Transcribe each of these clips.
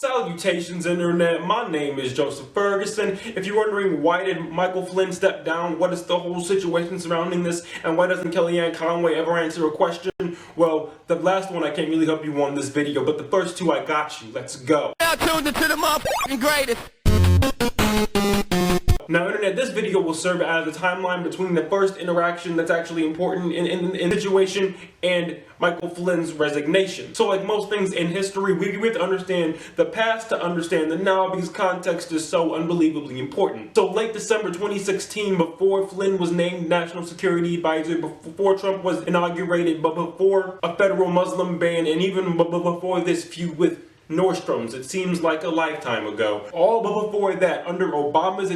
Salutations, Internet. My name is Joseph Ferguson. If you're wondering why did Michael Flynn step down, what is the whole situation surrounding this, and why doesn't Kellyanne Conway ever answer a question, well, the last one I can't really help you on this video, but the first two I got you. Let's go. Now tuned into the motherfucking greatest. Now, Internet, this video will serve as a timeline between the first interaction that's actually important in the situation and Michael Flynn's resignation. So like most things in history, we have to understand the past to understand the now because context is so unbelievably important. So late December 2016, before Flynn was named National Security Advisor, before Trump was inaugurated, but before a federal Muslim ban, and even before this feud with Nordstrom's, it seems like a lifetime ago. All but before that, under Obama's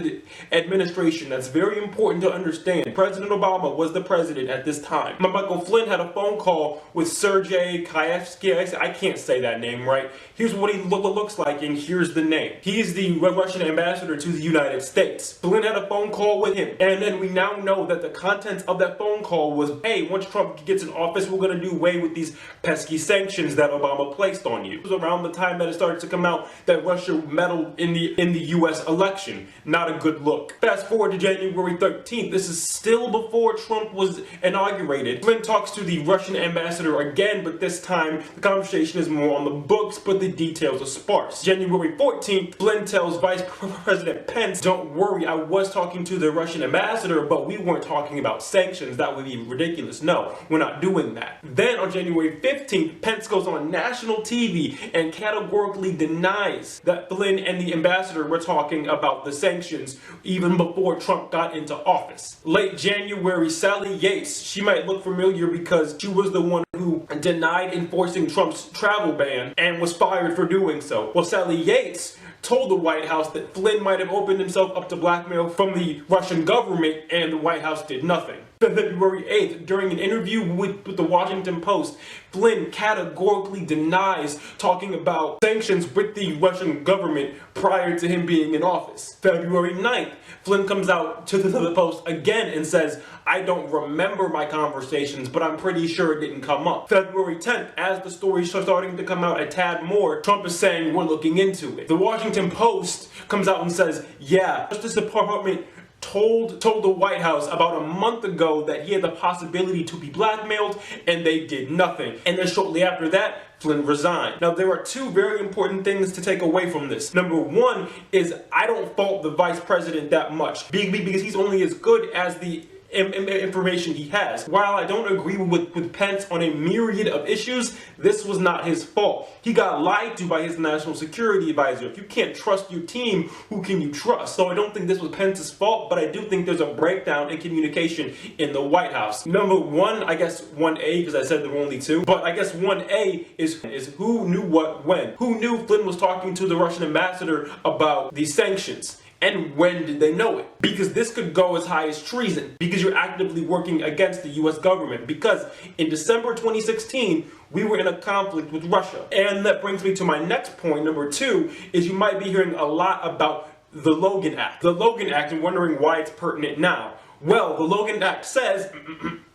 administration, that's very important to understand. President Obama was the president at this time. Michael Flynn had a phone call with Sergei Kaevsky. I can't say that name right. Here's what he looks like, and here's the name. He is the Russian ambassador to the United States. Flynn had a phone call with him, and then we now know that the contents of that phone call was, hey, once Trump gets in office, we're going to do away with these pesky sanctions that Obama placed on you. It was around the time that it started to come out that Russia meddled in the US election. Not a good look. Fast forward to January 13th. This is still before Trump was inaugurated. Flynn talks to the Russian ambassador again, but this time the conversation is more on the books, but the details are sparse. January 14th, Flynn tells Vice President Pence, don't worry, I was talking to the Russian ambassador, but we weren't talking about sanctions. That would be ridiculous. No, we're not doing that. Then on January 15th, Pence goes on national TV and categorically denies that Flynn and the ambassador were talking about the sanctions even before Trump got into office. Late January, Sally Yates, she might look familiar because she was the one who denied enforcing Trump's travel ban and was fired for doing so. Well, Sally Yates told the White House that Flynn might have opened himself up to blackmail from the Russian government, and the White House did nothing. February 8th, during an interview with the Washington Post, Flynn categorically denies talking about sanctions with the Russian government prior to him being in office. February 9th, Flynn comes out to the Post again and says, I don't remember my conversations, but I'm pretty sure it didn't come up. February 10th, as the story starts starting to come out a tad more, Trump is saying we're looking into it. The Washington Post comes out and says, yeah, Justice Department told the White House about a month ago that he had the possibility to be blackmailed, and they did nothing. And then shortly after that, Flynn resigned. Now, there are two very important things to take away from this. Number one is I don't fault the vice president that much because he's only as good as the information he has. While I don't agree with Pence on a myriad of issues, this was not his fault. He got lied to by his national security advisor. If you can't trust your team, who can you trust? So I don't think this was Pence's fault, but I do think there's a breakdown in communication in the White House. Number one, I guess 1A, because I said there were only two, but I guess 1A is who knew what when. Who knew Flynn was talking to the Russian ambassador about these sanctions? And when did they know it? Because this could go as high as treason, because you're actively working against the US government. Because in December 2016, we were in a conflict with Russia. And that brings me to my next point, number two, is you might be hearing a lot about the Logan Act. The Logan Act, and wondering why it's pertinent now. Well, the Logan Act says,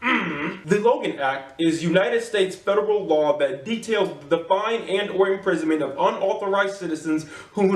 the Logan Act is United States federal law that details the fine and or imprisonment of unauthorized citizens who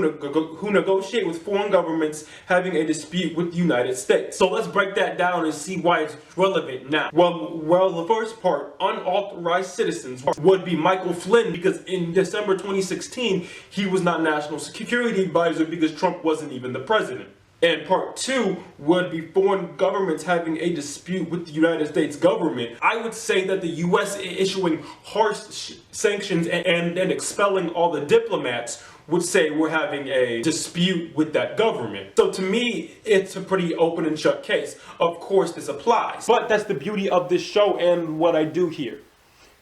negotiate with foreign governments having a dispute with the United States. So let's break that down and see why it's relevant now. Well, the first part, unauthorized citizens, would be Michael Flynn, because in December 2016, he was not National Security Advisor because Trump wasn't even the president. And part two would be foreign governments having a dispute with the United States government. I would say that the U.S. issuing harsh sanctions and expelling all the diplomats would say we're having a dispute with that government. So to me, it's a pretty open and shut case. Of course, this applies. But that's the beauty of this show and what I do here.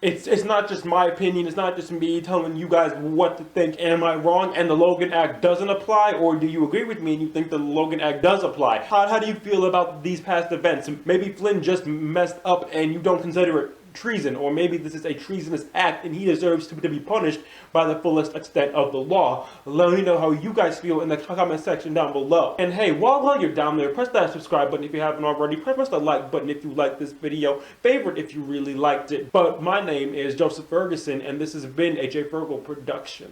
It's not just my opinion, it's not just me telling you guys what to think. Am I wrong and the Logan Act doesn't apply, or do you agree with me and you think the Logan Act does apply? How do you feel about these past events? Maybe Flynn just messed up and you don't consider it treason, or maybe this is a treasonous act and he deserves to be punished by the fullest extent of the law. Let me know how you guys feel in the comment section down below. And hey, while you're down there, press that subscribe button if you haven't already, press the like button if you like this video, favorite if you really liked it. But my name is Joseph Ferguson and this has been a J. Fergal production.